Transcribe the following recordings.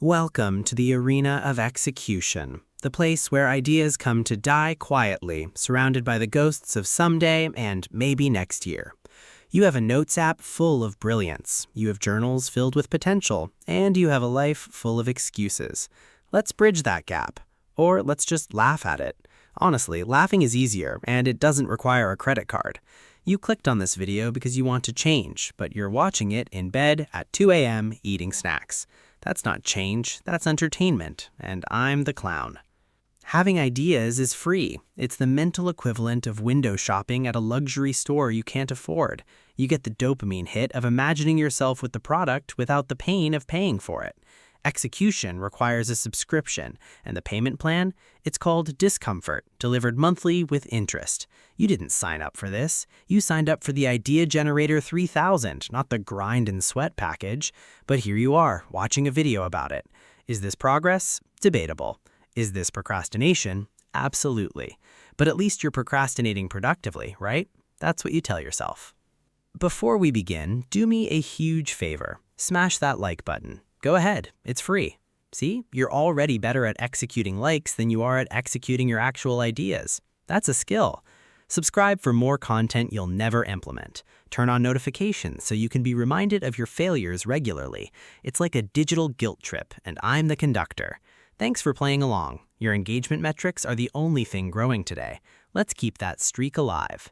Welcome to the arena of execution, the place where ideas come to die quietly, surrounded by the ghosts of someday and maybe next year. You have a notes app full of brilliance, you have journals filled with potential, and you have a life full of excuses. Let's bridge that gap. Or let's just laugh at it. Honestly, laughing is easier, and it doesn't require a credit card. You clicked on this video because you want to change, but you're watching it in bed at 2 a.m. eating snacks. That's not change, that's entertainment, and I'm the clown. Having ideas is free. It's the mental equivalent of window shopping at a luxury store you can't afford. You get the dopamine hit of imagining yourself with the product without the pain of paying for it. Execution requires a subscription, and the payment plan? It's called discomfort, delivered monthly with interest. You didn't sign up for this. You signed up for the Idea Generator 3000, not the grind and sweat package. But here you are, watching a video about it. Is this progress? Debatable. Is this procrastination? Absolutely. But at least you're procrastinating productively, right? That's what you tell yourself. Before we begin, do me a huge favor. Smash that like button. Go ahead, it's free. See, you're already better at executing likes than you are at executing your actual ideas. That's a skill. Subscribe for more content you'll never implement. Turn on notifications so you can be reminded of your failures regularly. It's like a digital guilt trip, and I'm the conductor. Thanks for playing along. Your engagement metrics are the only thing growing today. Let's keep that streak alive.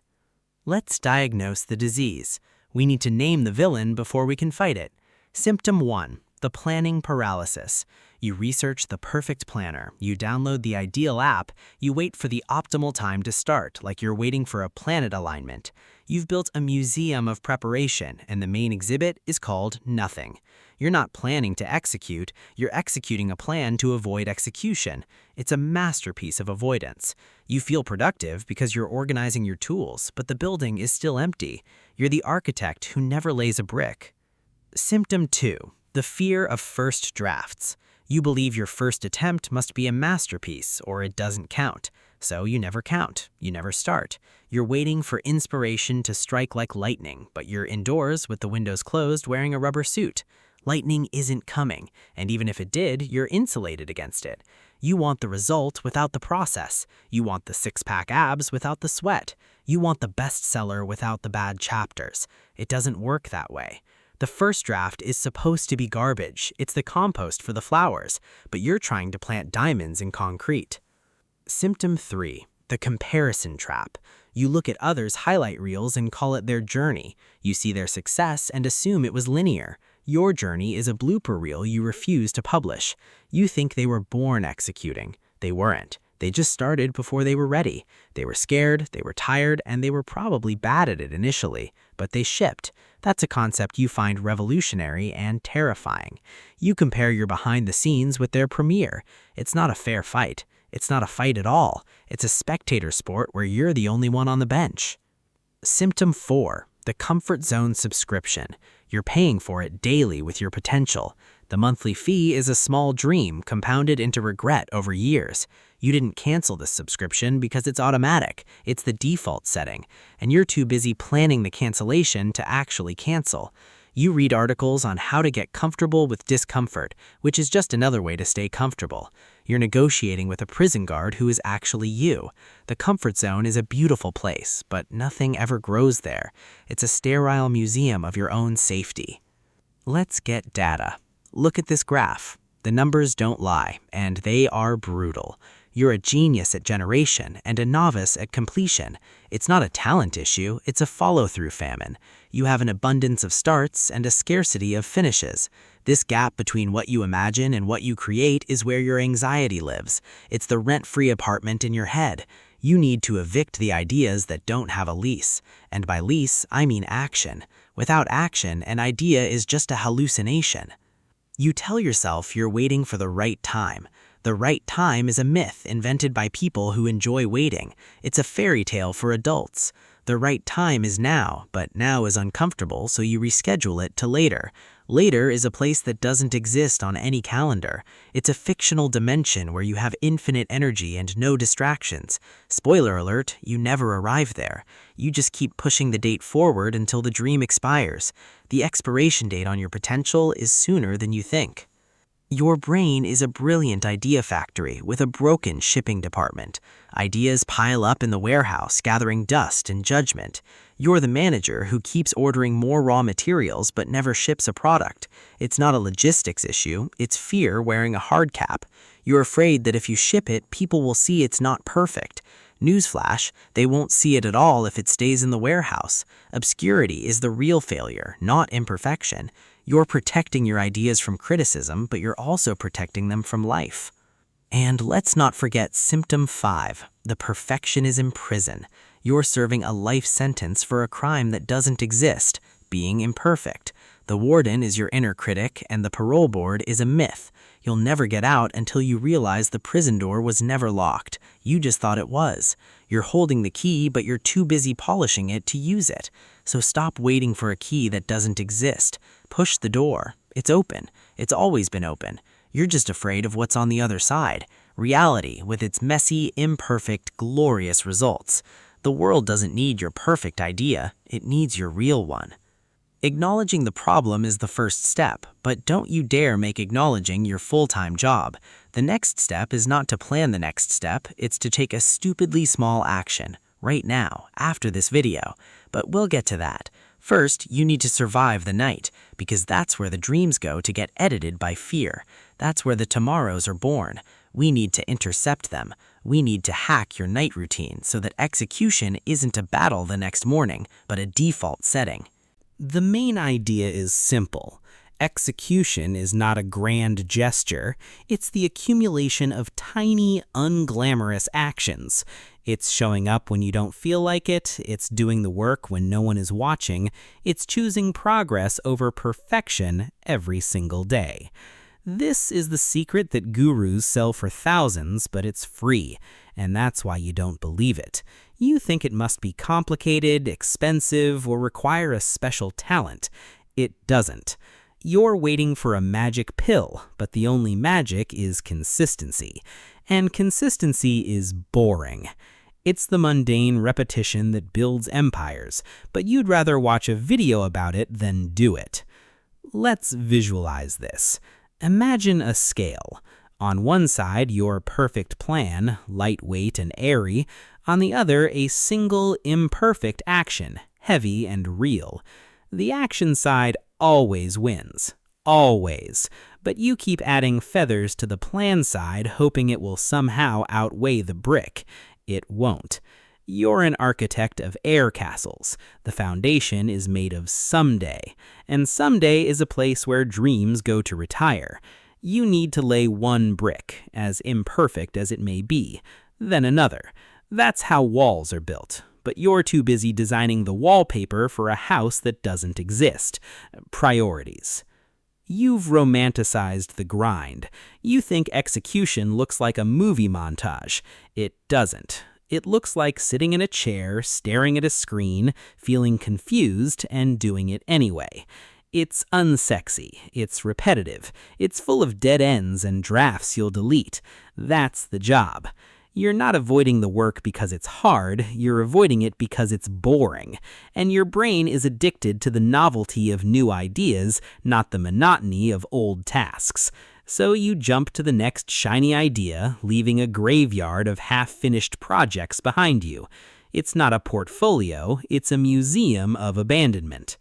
Let's diagnose the disease. We need to name the villain before we can fight it. Symptom 1. The planning paralysis. You research the perfect planner, you download the ideal app, you wait for the optimal time to start, like you're waiting for a planet alignment. You've built a museum of preparation, and the main exhibit is called nothing. You're not planning to execute, you're executing a plan to avoid execution. It's a masterpiece of avoidance. You feel productive because you're organizing your tools, but the building is still empty. You're the architect who never lays a brick. Symptom 2. The fear of first drafts. You believe your first attempt must be a masterpiece or it doesn't count. So you never count, you never start. You're waiting for inspiration to strike like lightning, but you're indoors with the windows closed wearing a rubber suit. Lightning isn't coming, and even if it did, you're insulated against it. You want the result without the process. You want the six-pack abs without the sweat. You want the bestseller without the bad chapters. It doesn't work that way. The first draft is supposed to be garbage. It's the compost for the flowers, but you're trying to plant diamonds in concrete. Symptom 3. The comparison trap. You look at others' highlight reels and call it their journey. You see their success and assume it was linear. Your journey is a blooper reel you refuse to publish. You think they were born executing. They weren't. They just started before they were ready. They were scared, they were tired, and they were probably bad at it initially, but they shipped. That's a concept you find revolutionary and terrifying. You compare your behind the scenes with their premiere. It's not a fair fight. It's not a fight at all. It's a spectator sport where you're the only one on the bench. Symptom 4. The comfort zone subscription. You're paying for it daily with your potential. The monthly fee is a small dream compounded into regret over years. You didn't cancel this subscription because it's automatic. It's the default setting, and you're too busy planning the cancellation to actually cancel. You read articles on how to get comfortable with discomfort, which is just another way to stay comfortable. You're negotiating with a prison guard who is actually you. The comfort zone is a beautiful place, but nothing ever grows there. It's a sterile museum of your own safety. Let's get data. Look at this graph. The numbers don't lie, and they are brutal. You're a genius at generation and a novice at completion. It's not a talent issue, it's a follow-through famine. You have an abundance of starts and a scarcity of finishes. This gap between what you imagine and what you create is where your anxiety lives. It's the rent-free apartment in your head. You need to evict the ideas that don't have a lease. And by lease, I mean action. Without action, an idea is just a hallucination. You tell yourself you're waiting for the right time. The right time is a myth invented by people who enjoy waiting. It's a fairy tale for adults. The right time is now, but now is uncomfortable, so you reschedule it to later. Later is a place that doesn't exist on any calendar. It's a fictional dimension where you have infinite energy and no distractions. Spoiler alert, you never arrive there. You just keep pushing the date forward until the dream expires. The expiration date on your potential is sooner than you think. Your brain is a brilliant idea factory with a broken shipping department. Ideas pile up in the warehouse, gathering dust and judgment. You're the manager who keeps ordering more raw materials but never ships a product. It's not a logistics issue, it's fear wearing a hard cap. You're afraid that if you ship it, people will see it's not perfect. Newsflash, they won't see it at all if it stays in the warehouse. Obscurity is the real failure, not imperfection. You're protecting your ideas from criticism, but you're also protecting them from life. And let's not forget symptom 5, the perfectionism prison. You're serving a life sentence for a crime that doesn't exist, being imperfect. The warden is your inner critic, and the parole board is a myth. You'll never get out until you realize the prison door was never locked. You just thought it was. You're holding the key, but you're too busy polishing it to use it. So stop waiting for a key that doesn't exist. Push the door. It's open. It's always been open. You're just afraid of what's on the other side. Reality, with its messy, imperfect, glorious results. The world doesn't need your perfect idea. It needs your real one. Acknowledging the problem is the first step, but don't you dare make acknowledging your full-time job. The next step is not to plan the next step, it's to take a stupidly small action, right now, after this video. But we'll get to that. First, you need to survive the night, because that's where the dreams go to get edited by fear. That's where the tomorrows are born. We need to intercept them. We need to hack your night routine so that execution isn't a battle the next morning, but a default setting. The main idea is simple. Execution is not a grand gesture. It's the accumulation of tiny, unglamorous actions. It's showing up when you don't feel like it. It's doing the work when no one is watching. It's choosing progress over perfection every single day. This is the secret that gurus sell for thousands, but it's free, and that's why you don't believe it. You think it must be complicated, expensive, or require a special talent. It doesn't. You're waiting for a magic pill, but the only magic is consistency. And consistency is boring. It's the mundane repetition that builds empires, but you'd rather watch a video about it than do it. Let's visualize this. Imagine a scale. On one side, your perfect plan, lightweight and airy. On the other, a single, imperfect action, heavy and real. The action side always wins. Always. But you keep adding feathers to the plan side, hoping it will somehow outweigh the brick. It won't. You're an architect of air castles. The foundation is made of someday. And someday is a place where dreams go to retire. You need to lay one brick, as imperfect as it may be, then another. That's how walls are built. But you're too busy designing the wallpaper for a house that doesn't exist. Priorities. You've romanticized the grind. You think execution looks like a movie montage. It doesn't. It looks like sitting in a chair, staring at a screen, feeling confused, and doing it anyway. It's unsexy, it's repetitive, it's full of dead ends and drafts you'll delete. That's the job. You're not avoiding the work because it's hard, you're avoiding it because it's boring. And your brain is addicted to the novelty of new ideas, not the monotony of old tasks. So you jump to the next shiny idea, leaving a graveyard of half-finished projects behind you. It's not a portfolio, it's a museum of abandonment.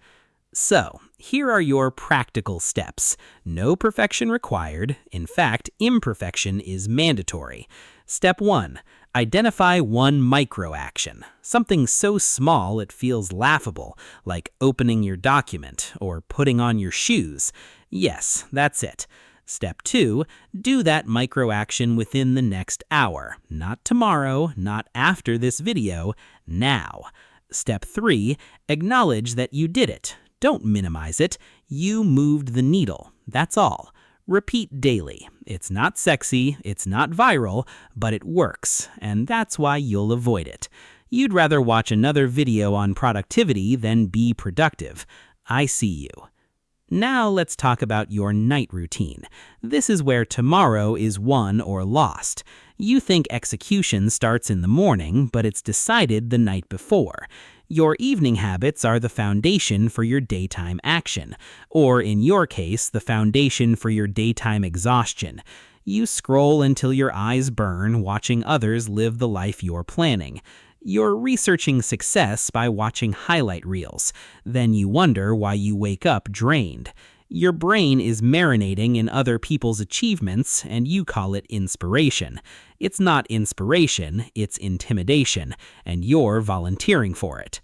So, here are your practical steps. No perfection required. In fact, imperfection is mandatory. Step 1. Identify one micro-action. Something so small it feels laughable, like opening your document or putting on your shoes. Yes, that's it. Step 2, do that micro-action within the next hour. Not tomorrow, not after this video, now. Step 3, acknowledge that you did it. Don't minimize it. You moved the needle. That's all. Repeat daily. It's not sexy, it's not viral, but it works, and that's why you'll avoid it. You'd rather watch another video on productivity than be productive. I see you. Now let's talk about your night routine. This is where tomorrow is won or lost. You think execution starts in the morning, but it's decided the night before. Your evening habits are the foundation for your daytime action, or in your case, the foundation for your daytime exhaustion. You scroll until your eyes burn, watching others live the life you're planning. You're researching success by watching highlight reels. Then you wonder why you wake up drained. Your brain is marinating in other people's achievements, and you call it inspiration. It's not inspiration, it's intimidation, and you're volunteering for it.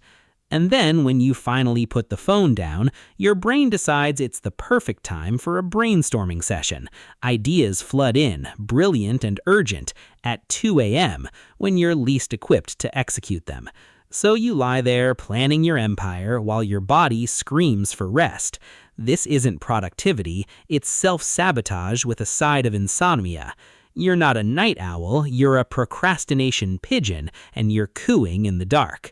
And then when you finally put the phone down, your brain decides it's the perfect time for a brainstorming session. Ideas flood in, brilliant and urgent, at 2 a.m., when you're least equipped to execute them. So you lie there planning your empire while your body screams for rest. This isn't productivity, it's self-sabotage with a side of insomnia. You're not a night owl, you're a procrastination pigeon, and you're cooing in the dark.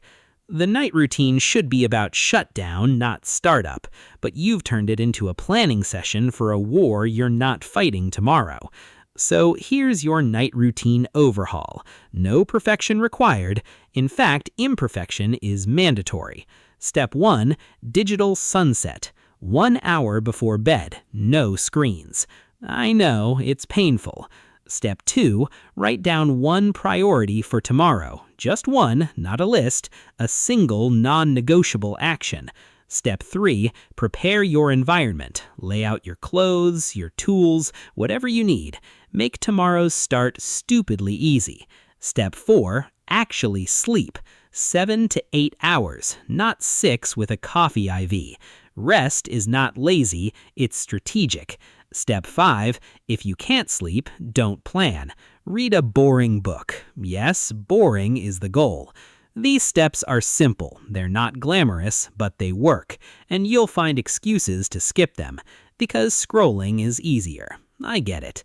The night routine should be about shutdown, not startup, but you've turned it into a planning session for a war you're not fighting tomorrow. So here's your night routine overhaul. No perfection required. In fact, imperfection is mandatory. Step 1, digital sunset. 1 hour before bed, no screens. I know, it's painful. Step 2, write down one priority for tomorrow. Just one, not a list, a single non-negotiable action. Step 3, prepare your environment. Lay out your clothes, your tools, whatever you need. Make tomorrow's start stupidly easy. Step 4, actually sleep. 7 to 8 hours, not 6 with a coffee IV. Rest is not lazy, it's strategic. Step 5, if you can't sleep, don't plan. Read a boring book. Yes, boring is the goal. These steps are simple, they're not glamorous, but they work, and you'll find excuses to skip them, because scrolling is easier. I get it.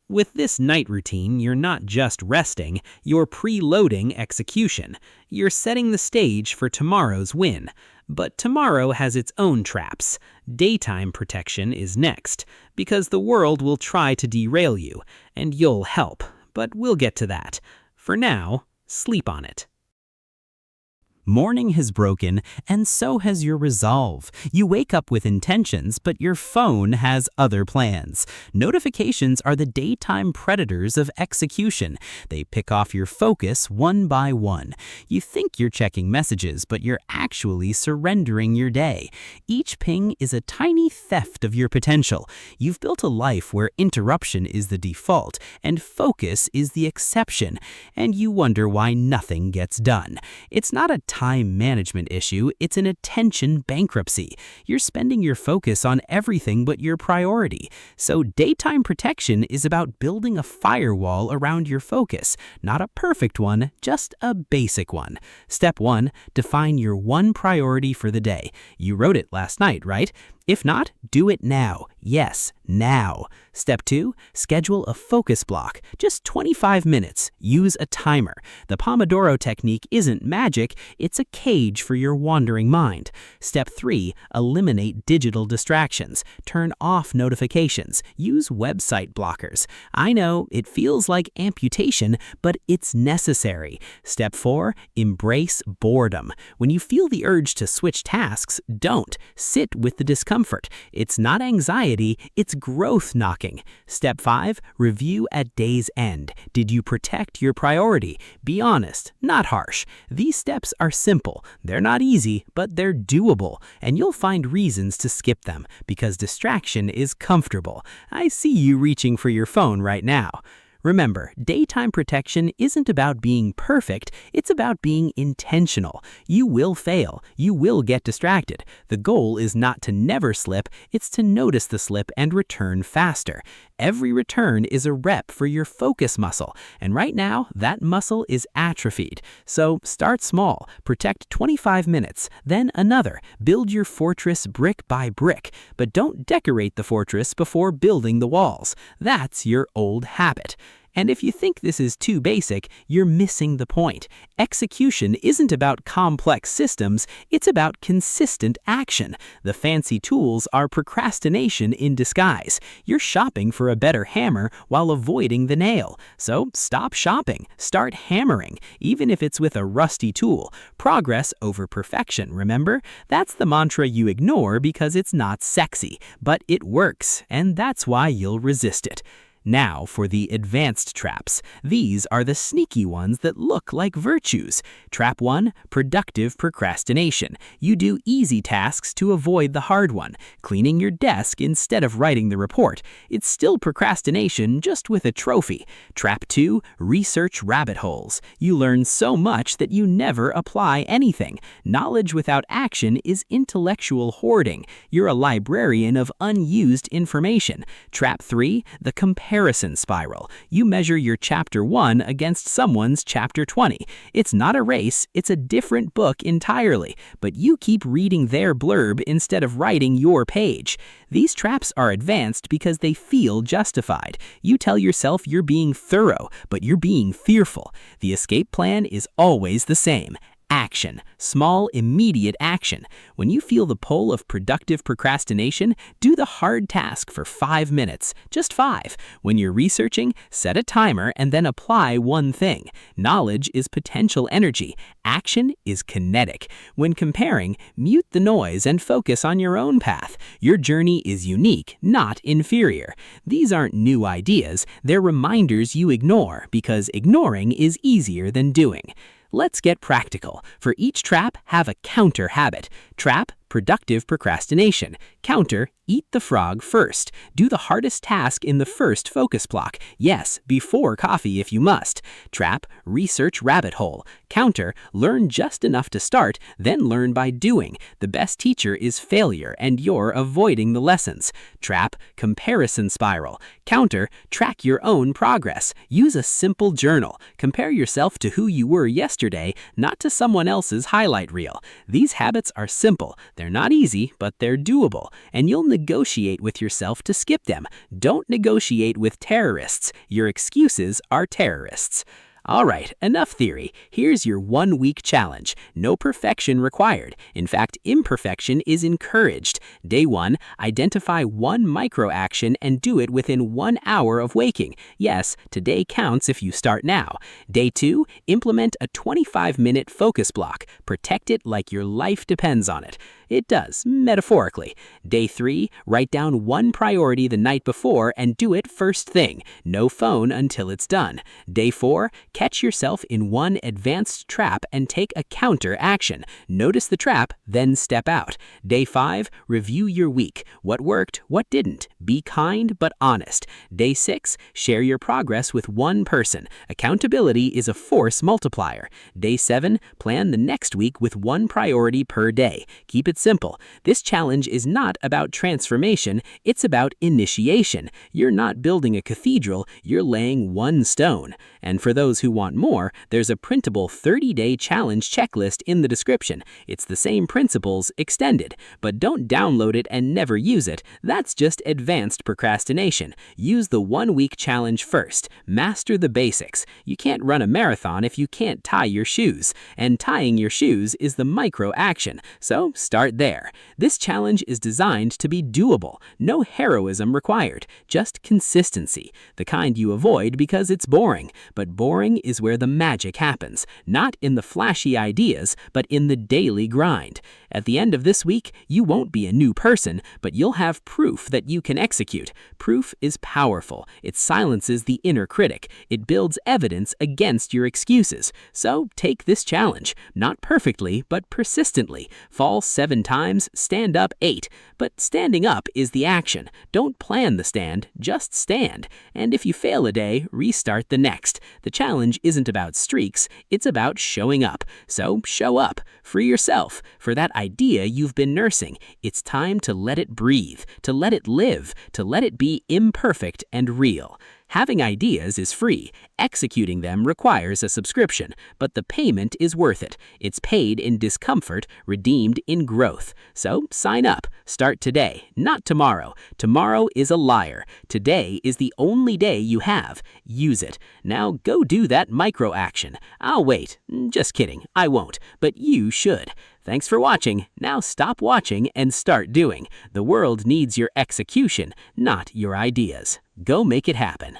With this night routine, you're not just resting, you're preloading execution. You're setting the stage for tomorrow's win. But tomorrow has its own traps. Daytime protection is next, because the world will try to derail you, and you'll help. But we'll get to that. For now, sleep on it. Morning has broken, and so has your resolve. You wake up with intentions, but your phone has other plans. Notifications are the daytime predators of execution. They pick off your focus one by one. You think you're checking messages, but you're actually surrendering your day. Each ping is a tiny theft of your potential. You've built a life where interruption is the default, and focus is the exception. And you wonder why nothing gets done. It's not a time management issue, it's an attention bankruptcy. You're spending your focus on everything but your priority. So daytime protection is about building a firewall around your focus. Not a perfect one, just a basic one. Step 1, define your one priority for the day. You wrote it last night, right? If not, do it now. Yes, now. Step 2, schedule a focus block. Just 25 minutes. Use a timer. The Pomodoro technique isn't magic, it's a cage for your wandering mind. Step 3, eliminate digital distractions. Turn off notifications. Use website blockers. I know, it feels like amputation, but it's necessary. Step 4, embrace boredom. When you feel the urge to switch tasks, don't. Sit with the discomfort. It's not anxiety, it's growth knocking. Step 5, review at day's end. Did you protect your priority? Be honest, not harsh. These steps are simple. They're not easy, but they're doable. And you'll find reasons to skip them, because distraction is comfortable. I see you reaching for your phone right now. Remember, daytime protection isn't about being perfect, it's about being intentional. You will fail, you will get distracted. The goal is not to never slip, it's to notice the slip and return faster. Every return is a rep for your focus muscle, and right now, that muscle is atrophied. So start small, protect 25 minutes, then another. Build your fortress brick by brick, but don't decorate the fortress before building the walls. That's your old habit. And if you think this is too basic, you're missing the point. Execution isn't about complex systems, it's about consistent action. The fancy tools are procrastination in disguise. You're shopping for a better hammer while avoiding the nail. So stop shopping, start hammering, even if it's with a rusty tool. Progress over perfection, remember? That's the mantra you ignore because it's not sexy, but it works, and that's why you'll resist it. Now for the advanced traps. These are the sneaky ones that look like virtues. Trap 1, productive procrastination. You do easy tasks to avoid the hard one, cleaning your desk instead of writing the report. It's still procrastination, just with a trophy. Trap 2, research rabbit holes. You learn so much that you never apply anything. Knowledge without action is intellectual hoarding. You're a librarian of unused information. Trap 3, the comparison spiral. You measure your chapter 1 against someone's chapter 20. It's not a race, it's a different book entirely, but you keep reading their blurb instead of writing your page. These traps are advanced because they feel justified. You tell yourself you're being thorough, but you're being fearful. The escape plan is always the same. Action. Small, immediate action. When you feel the pull of productive procrastination, do the hard task for 5 minutes. Just 5. When you're researching, set a timer and then apply one thing. Knowledge is potential energy. Action is kinetic. When comparing, mute the noise and focus on your own path. Your journey is unique, not inferior. These aren't new ideas, they're reminders you ignore because ignoring is easier than doing. Let's get practical. For each trap, have a counter habit. Trap, productive procrastination. Counter, eat the frog first. Do the hardest task in the first focus block. Yes, before coffee if you must. Trap, research rabbit hole. Counter, learn just enough to start, then learn by doing. The best teacher is failure, and you're avoiding the lessons. Trap, comparison spiral. Counter, track your own progress. Use a simple journal. Compare yourself to who you were yesterday, not to someone else's highlight reel. These habits are simple. They're not easy, but they're doable, and you'll negotiate with yourself to skip them. Don't negotiate with terrorists. Your excuses are terrorists. All right, enough theory. Here's your 1-week challenge. No perfection required. In fact, imperfection is encouraged. Day 1, identify one micro action and do it within 1 hour of waking. Yes, today counts if you start now. Day 2, implement a 25-minute focus block. Protect it like your life depends on it. It does, metaphorically. Day 3, write down one priority the night before and do it first thing. No phone until it's done. Day 4, catch yourself in one advanced trap and take a counter action. Notice the trap, then step out. Day 5, review your week. What worked, what didn't. Be kind but honest. Day 6, share your progress with one person. Accountability is a force multiplier. Day 7, plan the next week with one priority per day. Keep it simple. This challenge is not about transformation, it's about initiation. You're not building a cathedral, you're laying one stone. And for those who want more, there's a printable 30-day challenge checklist in the description. It's the same principles extended, but don't download it and never use it. That's just advanced procrastination. Use the 1-week challenge first. Master the basics. You can't run a marathon if you can't tie your shoes, and tying your shoes is the micro action. So start there. This challenge is designed to be doable. No heroism required, just consistency. The kind you avoid because it's boring. But boring is where the magic happens, not in the flashy ideas, but in the daily grind. At the end of this week, you won't be a new person, but you'll have proof that you can execute. Proof is powerful. It silences the inner critic. It builds evidence against your excuses. So take this challenge, not perfectly, but persistently. Fall 7 times, stand up 8. But standing up is the action. Don't plan the stand, just stand. And if you fail a day, restart the next. The challenge isn't about streaks, it's about showing up. So show up. Free yourself. For that idea you've been nursing, it's time to let it breathe, to let it live, to let it be imperfect and real. Having ideas is free. Executing them requires a subscription, but the payment is worth it. It's paid in discomfort, redeemed in growth. So sign up. Start today, not tomorrow. Tomorrow is a liar. Today is the only day you have. Use it. Now go do that micro action. I'll wait. Just kidding, I won't, but you should. Thanks for watching. Now stop watching and start doing. The world needs your execution, not your ideas. Go make it happen.